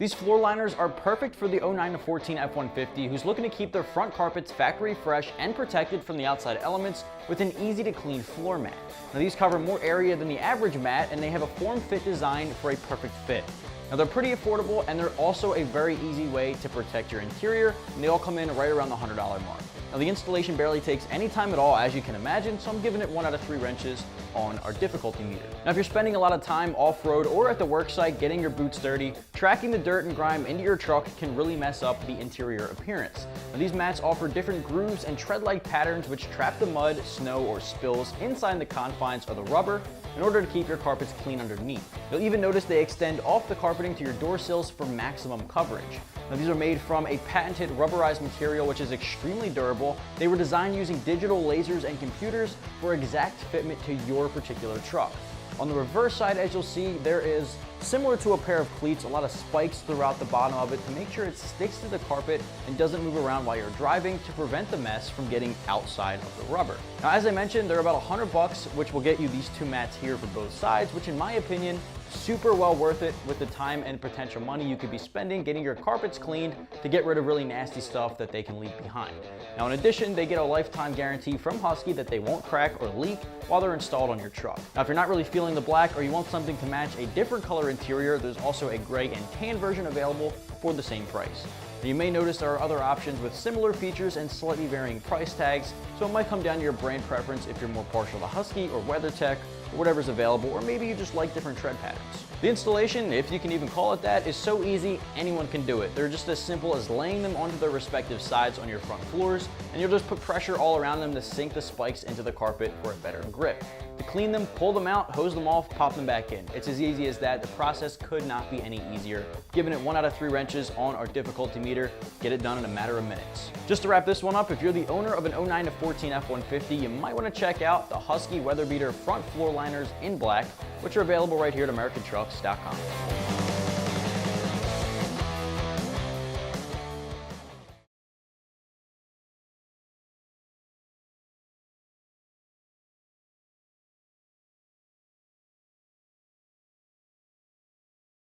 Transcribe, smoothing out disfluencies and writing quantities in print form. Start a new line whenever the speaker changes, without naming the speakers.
These floor liners are perfect for the 09 to 14 F-150 who's looking to keep their front carpets factory fresh and protected from the outside elements with an easy to clean floor mat. Now these cover more area than the average mat and they have a form-fit design for a perfect fit. Now they're pretty affordable and they're also a very easy way to protect your interior, and they all come in right around the $100 mark. Now the installation barely takes any time at all, as you can imagine, so I'm giving it 1 out of 3 wrenches on our difficulty meter. Now if you're spending a lot of time off-road or at the work site getting your boots dirty, tracking the dirt and grime into your truck can really mess up the interior appearance. Now these mats offer different grooves and tread-like patterns which trap the mud, snow, or spills inside the confines of the rubber in order to keep your carpets clean underneath. You'll even notice they extend off the carpeting to your door sills for maximum coverage. Now these are made from a patented rubberized material which is extremely durable. They were designed using digital lasers and computers for exact fitment to your particular truck. On the reverse side, as you'll see, there is, similar to a pair of cleats, a lot of spikes throughout the bottom of it to make sure it sticks to the carpet and doesn't move around while you're driving to prevent the mess from getting outside of the rubber. Now, as I mentioned, they're about $100, which will get you these 2 mats here for both sides, which in my opinion, super well worth it with the time and potential money you could be spending getting your carpets cleaned to get rid of really nasty stuff that they can leave behind. Now in addition, they get a lifetime guarantee from Husky that they won't crack or leak while they're installed on your truck. Now if you're not really feeling the black or you want something to match a different color interior, there's also a gray and tan version available for the same price. Now you may notice there are other options with similar features and slightly varying price tags, so it might come down to your brand preference if you're more partial to Husky or WeatherTech or whatever's available, or maybe you just like different tread patterns. The installation, if you can even call it that, is so easy, anyone can do it. They're just as simple as laying them onto their respective sides on your front floors, and you'll just put pressure all around them to sink the spikes into the carpet for a better grip. To clean them, pull them out, hose them off, pop them back in. It's as easy as that. The process could not be any easier. Giving it 1 out of 3 wrenches on our difficulty meter, get it done in a matter of minutes. Just to wrap this one up, if you're the owner of an 09 to 14 F-150, you might want to check out the Husky WeatherBeater front floor liners in black, which are available right here at AmericanTrucks.com.